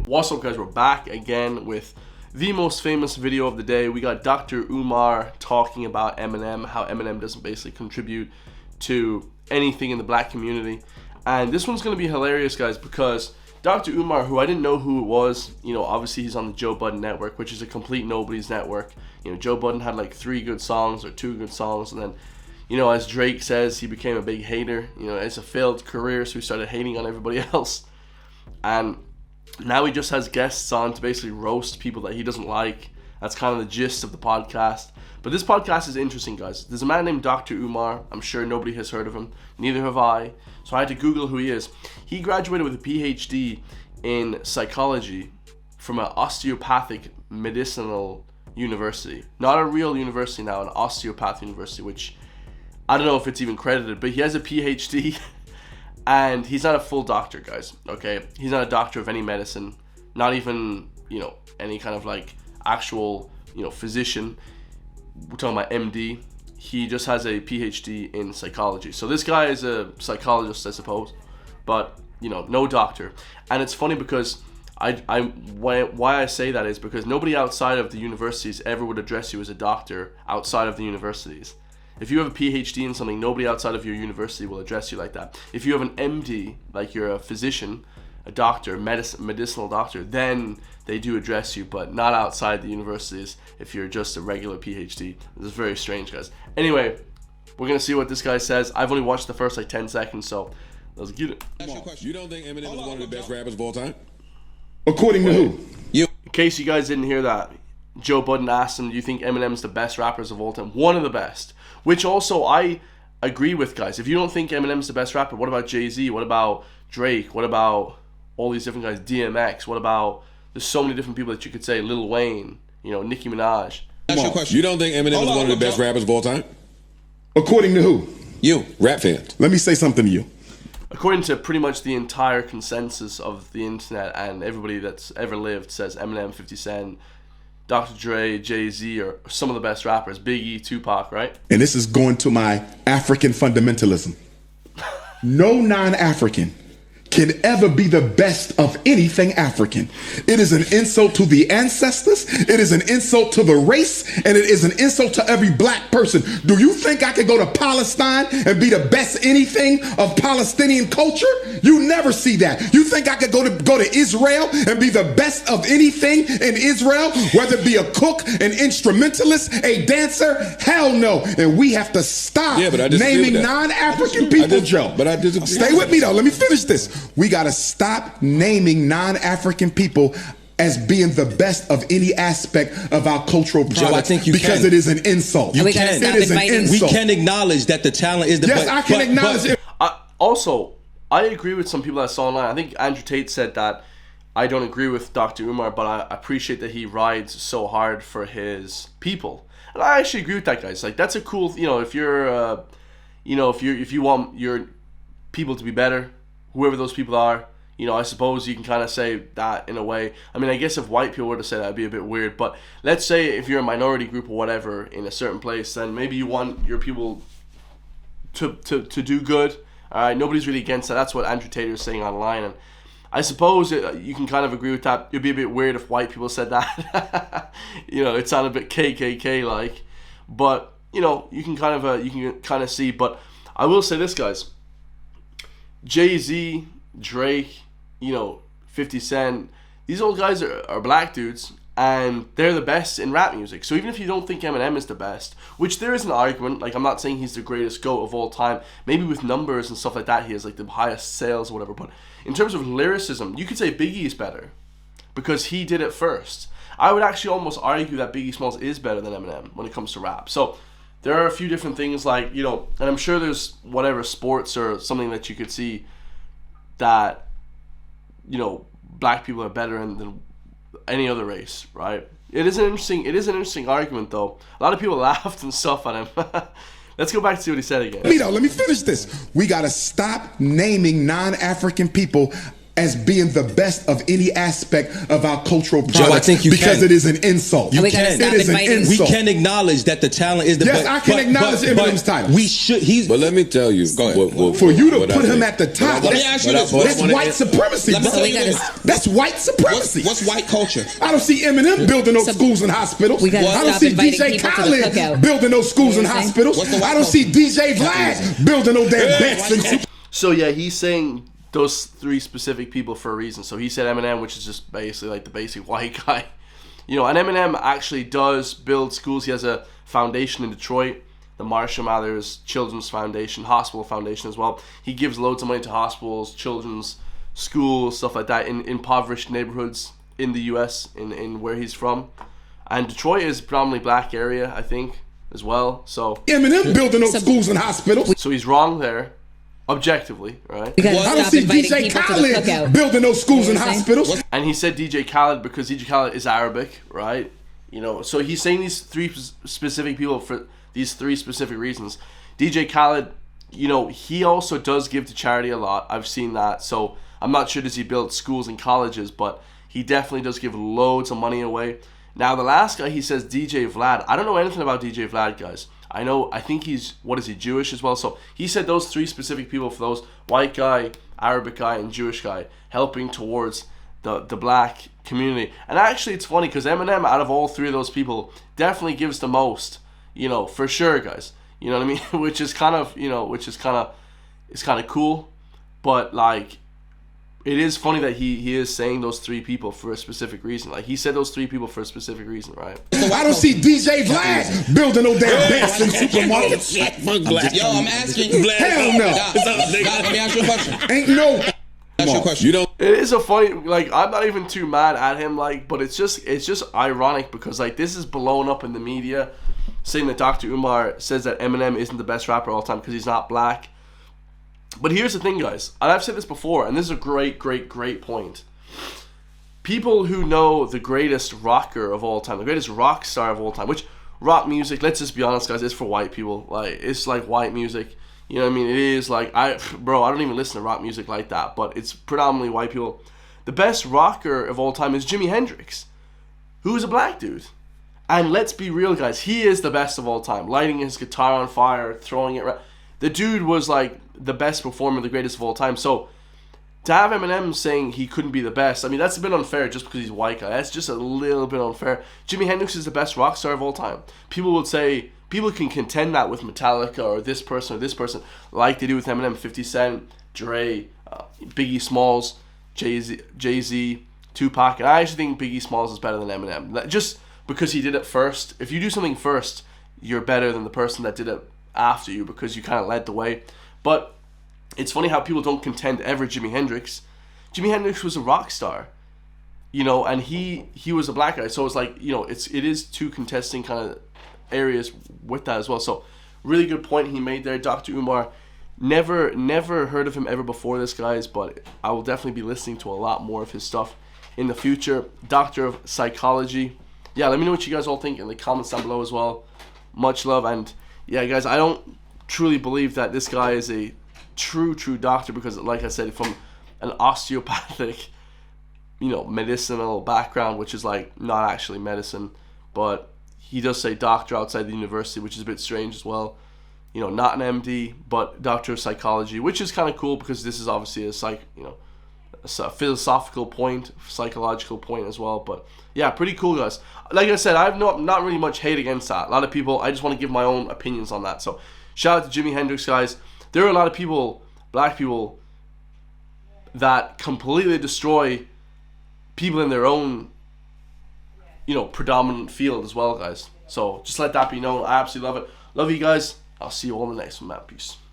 What's up, guys? We're back again with the most famous video of the day. We got Dr. Umar talking about Eminem, how Eminem doesn't basically contribute to anything in the black community. And this one's going to be hilarious, guys, because Dr. Umar, who I didn't know who it was, obviously he's on the Joe Budden network, which is a complete nobody's network. Joe Budden had like 3 good songs or 2 good songs, and then, as Drake says, he became a big hater. It's a failed career, so he started hating on everybody else. And now he just has guests on to basically roast people that he doesn't like. That's kind of the gist of the podcast. But this podcast is interesting, guys. There's a man named Dr. Umar. I'm sure nobody has heard of him. Neither have I. So I had to Google who he is. He graduated with a PhD in psychology from an osteopathic medicinal university. Not a real university now, an osteopath university, which I don't know if it's even credited, but he has a PhD. And he's not a full doctor, guys, okay? He's not a doctor of any medicine, not even, any kind of like actual, physician. We're talking about MD. He just has a PhD in psychology. So this guy is a psychologist, I suppose, but, no doctor. And it's funny because why I say that is because nobody outside of the universities ever would address you as a doctor outside of the universities. If you have a PhD in something, nobody outside of your university will address you like that. If you have an MD, like you're a physician, a doctor, medicinal doctor, then they do address you, but not outside the universities if you're just a regular PhD. This is very strange, guys. Anyway, we're going to see what this guy says. I've only watched the first 10 seconds, so let's get it. You don't think Eminem is one of the best rappers of all time? According to who? You. In case you guys didn't hear that, Joe Budden asked him, do you think Eminem's the best rappers of all time? One of the best. Which also I agree with, guys. If you don't think Eminem's the best rapper, what about Jay-Z? What about Drake? What about all these different guys? DMX? What about, there's so many different people that you could say, Lil Wayne, Nicki Minaj. That's your question. You don't think Eminem is one of the best rappers of all time? According to who? You, rap fans. Let me say something to you. According to pretty much the entire consensus of the internet and everybody that's ever lived says Eminem, 50 Cent, Dr. Dre, Jay-Z are some of the best rappers. Biggie, Tupac, right? And this is going to my African fundamentalism. No non-African can ever be the best of anything African. It is an insult to the ancestors, it is an insult to the race, and it is an insult to every black person. Do you think I could go to Palestine and be the best anything of Palestinian culture? You never see that. You think I could go to Israel and be the best of anything in Israel, whether it be a cook, an instrumentalist, a dancer? Hell no. And we have to stop naming non-African people, Joe. But I disagree. Stay with me though. Let me finish this. We got to stop naming non-African people as being the best of any aspect of our cultural products. Joe, I think you because can. it is an insult. You can. It is an insult. We can acknowledge that the talent is the best. Yes, I can acknowledge it. Also, I agree with some people I saw online. I think Andrew Tate said that I don't agree with Dr. Umar, but I appreciate that he rides so hard for his people. And I actually agree with that, guys. Like, that's a cool, if you're, if you want your people to be better, whoever those people are, I suppose you can kind of say that in a way. I mean, I guess if white people were to say that, it'd be a bit weird. But let's say if you're a minority group or whatever in a certain place, then maybe you want your people to do good. All right, nobody's really against that. That's what Andrew Tate is saying online. And I suppose you can kind of agree with that. It'd be a bit weird if white people said that. It sounded a bit KKK-like. But, you can kind of see. But I will say this, guys. Jay-Z, Drake, 50 Cent, these old guys are black dudes, and they're the best in rap music. So even if you don't think Eminem is the best, which there is an argument, like I'm not saying he's the greatest GOAT of all time, maybe with numbers and stuff like that he has like the highest sales or whatever, but in terms of lyricism, you could say Biggie is better because he did it first. I would actually almost argue that Biggie Smalls is better than Eminem when it comes to rap. So there are a few different things like, and I'm sure there's whatever sports or something that you could see that, black people are better than any other race, right? It is an interesting argument though. A lot of people laughed and stuff at him. Let's go back to see what he said again. Let me finish this. We got to stop naming non-African people as being the best of any aspect of our cultural product. Joe, I think you because can. it is an insult. You we gotta can. stop It is an inviting- We insult. can acknowledge that the talent is the Yes, best. I can acknowledge Eminem's title. We should. But let me tell you, Go ahead. For you to what I put him think. at the top, Let me ask you this. that's white supremacy. Let me bro. tell you this. That's white supremacy. What's white culture? I don't see Eminem building no schools and hospitals. We gotta I don't stop see inviting DJ people to the Khaled cookout. building no schools You and know what I'm saying? hospitals. What's the white I don't see DJ Vlad building no damn vets and super. So yeah, he's saying those three specific people for a reason. So he said Eminem, which is just basically like the basic white guy. You know, and Eminem actually does build schools. He has a foundation in Detroit, the Marshall Mathers Children's Foundation, Hospital Foundation as well. He gives loads of money to hospitals, children's schools, stuff like that in impoverished neighborhoods in the US, in where he's from. And Detroit is a predominantly black area, I think, as well. So Eminem building no schools and hospitals. so he's wrong there, objectively, right? We gotta I don't stop see inviting DJ people to the Khaled cookout. building no schools You and know what I'm hospitals. And he said DJ Khaled because DJ Khaled is Arabic, right? You know, so he's saying these three specific people for these three specific reasons. DJ Khaled, you know, he also does give to charity a lot. I've seen that. So I'm not sure does he build schools and colleges, but he definitely does give loads of money away. Now the last guy, he says DJ Vlad. I don't know anything about DJ Vlad, guys. I think he's, what is he, Jewish as well? So he said those three specific people for those white guy, Arabic guy, and Jewish guy helping towards the black community. And actually it's funny because Eminem, out of all three of those people, definitely gives the most, you know, for sure, guys. You know what I mean? Which is kind of, you know, it's kind of cool. But like, it is funny that he is saying those three people for a specific reason. Like, he said those three people for a specific reason, right? I don't see DJ Vlad building no damn vets in supermarkets. Yo, I'm asking. Hell no. Doc, let me ask you a question. Ain't no. Ask you a question. You don't. It is a funny, like, I'm not even too mad at him, like, but it's just ironic because, like, this is blown up in the media saying that Dr. Umar says that Eminem isn't the best rapper of all time because he's not black. But here's the thing, guys, and I've said this before, and this is a great point. People who know the greatest rocker of all time, the greatest rock star of all time, which rock music, let's just be honest, guys, is for white people. Like, it's like white music. You know what I mean? It is like, I don't even listen to rock music like that, but it's predominantly white people. The best rocker of all time is Jimi Hendrix, who is a black dude. And let's be real, guys, he is the best of all time. Lighting his guitar on fire, throwing it around. The dude was like the best performer, the greatest of all time. So to have Eminem saying he couldn't be the best, I mean, that's a bit unfair just because he's a white guy. That's just a little bit unfair. Jimi Hendrix is the best rock star of all time. People would say, people can contend that with Metallica or this person, like they do with Eminem, 50 Cent, Dre, Biggie Smalls, Jay-Z, Tupac. And I actually think Biggie Smalls is better than Eminem. Just because he did it first. If you do something first, you're better than the person that did it after you because you kind of led the way. But it's funny how people don't contend ever Jimi Hendrix. Jimi Hendrix was a rock star, you know, and he was a black guy. So it's like, you know, it is two contesting kind of areas with that as well. So really good point he made there, Dr. Umar. Never heard of him ever before this, guys, but I will definitely be listening to a lot more of his stuff in the future. Doctor of Psychology. Yeah, let me know what you guys all think in the comments down below as well. Much love. And yeah, guys, I don't truly believe that this guy is a true doctor because, like I said, from an osteopathic, you know, medicinal background, which is like not actually medicine, but he does say doctor outside the university, which is a bit strange as well. You know, not an MD, but Doctor of Psychology, which is kind of cool because this is obviously a philosophical point, psychological point as well. But yeah, pretty cool, guys. Like I said, I've not really much hate against that. A lot of people, I just want to give my own opinions on that. So shout out to Jimi Hendrix, guys. There are a lot of people, black people, that completely destroy people in their own, you know, predominant field as well, guys. So just let that be known. I absolutely love it. Love you guys. I'll see you all in the next one, man. Peace.